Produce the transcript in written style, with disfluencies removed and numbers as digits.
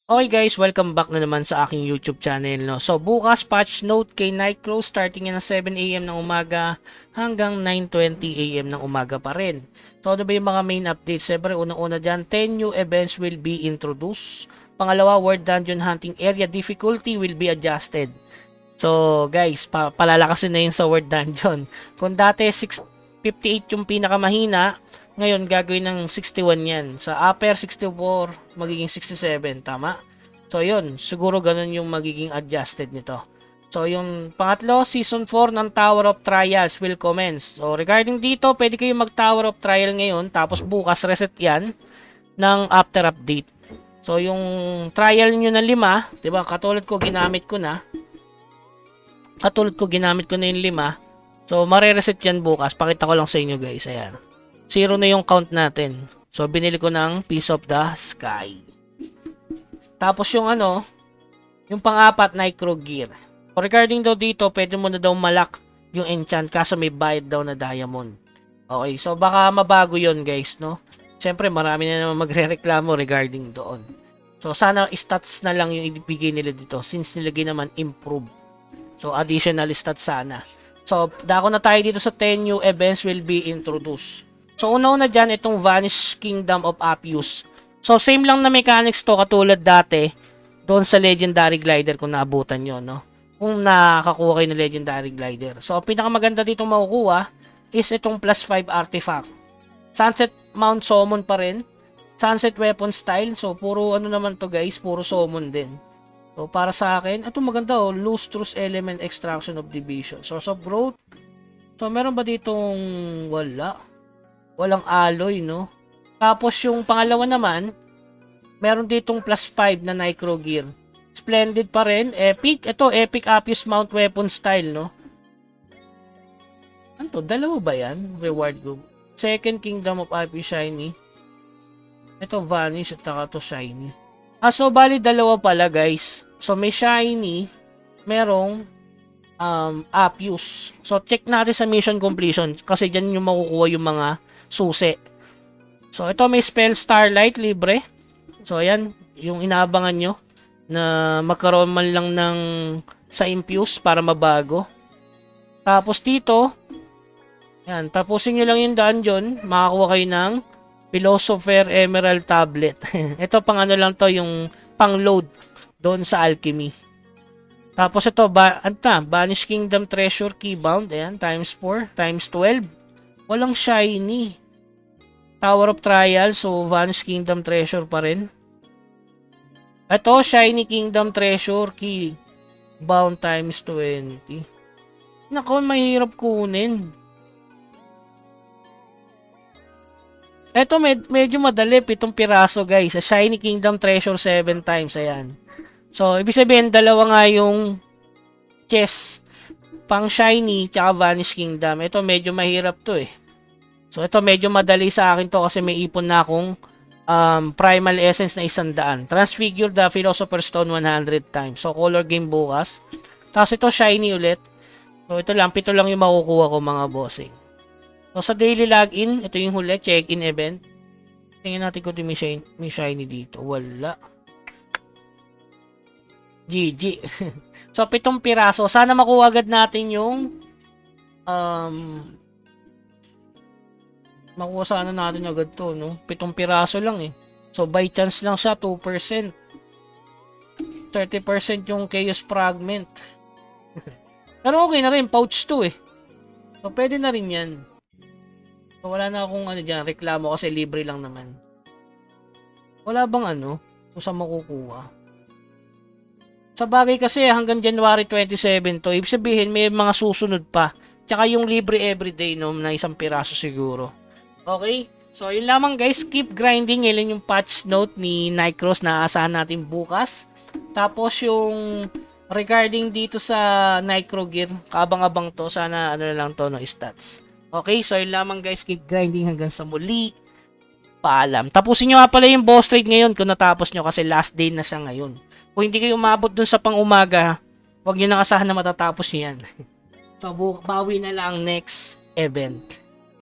Okay guys, welcome back na naman sa aking YouTube channel. No? So bukas patch note kay Nightcrow starting yan ng 7 AM ng umaga hanggang 9:20 AM ng umaga pa rin. So ano ba yung mga main updates? Siyempre unang-una dyan, 10 new events will be introduced. Pangalawa, World Dungeon Hunting Area difficulty will be adjusted. So guys, palalakasin na yun sa World Dungeon. Kung dati 658 yung pinakamahina, ngayon, gagawin ng 61 yan. Sa upper 64, magiging 67. Tama? So, yun. Siguro ganun yung magiging adjusted nito. So, yung pangatlo, Season 4 ng Tower of Trials will commence. So, regarding dito, pwede kayo mag-Tower of Trial ngayon. Tapos, bukas, reset yan ng after update. So, yung trial nyo na 5, diba? Katulad ko, ginamit ko na yung 5. So, mare-reset yan bukas. Pakita ko lang sa inyo, guys. Ayan. 0 na yung count natin. So, binili ko ng Piece of the Sky. Tapos yung yung pang-apat, Nightcrow Gear. So, regarding daw dito, pwede mo na daw malak yung enchant kaso may bayad daw na diamond. Okay, so baka mabago yon guys, no? Siyempre, marami na naman magre-reklamo regarding doon. So, sana stats na lang yung ibigay nila dito since nilagay naman improve. So, additional stats sana. So, dako na tayo dito sa 10 new events will be introduced. So, una-una dyan, itong Vanish Kingdom of Appius. So, same lang na mechanics to katulad dati doon sa Legendary Glider kung naabutan nyo, no? Kung nakakakuha kayo ng Legendary Glider. So, ang pinakamaganda dito makukuha is itong plus 5 artifact. Sunset Mount Summon pa rin. Sunset Weapon Style. So, puro naman to guys, puro summon din. So, para sa akin, ito maganda Lustrous Element Extraction of Division. Source of Growth. So, meron ba ditong wala? Walang alloy, no? Tapos yung pangalawa naman, meron ditong plus 5 na Nightcrow Gear. Splendid pa rin. Epic. Ito, Epic Appius Mount Weapon Style, no? Ano to? Dalawa ba yan? Reward group. Second Kingdom of Appius Shiny. Ito, Vanish at saka to Shiny. So, bali dalawa pala, guys. So, may Shiny, merong Appius. So, check natin sa mission completion kasi dyan yung makukuha yung mga susi. So, ito may spell Starlight, libre. So, ayan, yung inaabangan nyo na magkaroon man lang ng sa Infuse para mabago. Tapos dito, ayan, tapusin nyo lang yung dungeon, makakuha kayo ng Philosopher Emerald Tablet. Ito pang lang to, yung pang load doon sa Alchemy. Tapos ito, Vanish Kingdom Treasure Keybound, ayan, times 4, times 12. Walang shiny. Tower of Trial, so Vanish Kingdom Treasure pa rin. Ito, Shiny Kingdom Treasure Key. Bound times 20. Nako, mahirap kunin. Ito, medyo madali. 7 piraso, guys. Sa Shiny Kingdom Treasure 7 times. Ayan. So, ibig sabihin, dalawa nga yung chest. Pang Shiny, tsaka Vanish Kingdom. Ito, medyo mahirap to eh. So, ito medyo madali sa akin to kasi may ipon na akong Primal Essence na 100. Transfigure the Philosopher's Stone 100 times. So, color game bukas. Tapos ito, Shiny ulit. So, ito lang. 7 lang yung makukuha ko mga bossing. So, sa daily login, ito yung huli. Check-in event. Tingnan natin kung may shiny dito. Wala. GG. So, 7 piraso. Sana makuha agad natin yung makuha sana natin agad to, no? 7 piraso lang eh. So, by chance lang siya, 2%. 30% yung Chaos Fragment. Pero okay na rin, pouch 2 eh. So, pwede na rin yan. So, wala na akong dyan, reklamo kasi libre lang naman. Wala bang kung saan makukuha? Sa bagay kasi hanggang January 27 to, ibig sabihin may mga susunod pa. Tsaka yung libre everyday na 1 piraso siguro. Okay? So yun lamang guys, keep grinding. Ilan yung patch note ni Nightcrow na aasahan natin bukas. Tapos yung regarding dito sa Nightcrow Gear, kaabang-abang to. Sana lang to stats. Okay? So yun lamang guys, keep grinding hanggang sa muli. Paalam. Tapusin nyo nga pala yung boss trade ngayon kung natapos nyo kasi last day na siya ngayon. Kung hindi kayo umabot dun sa pang-umaga, huwag nyo nang asahan na matatapos nyo yan. So, bawi na lang next event.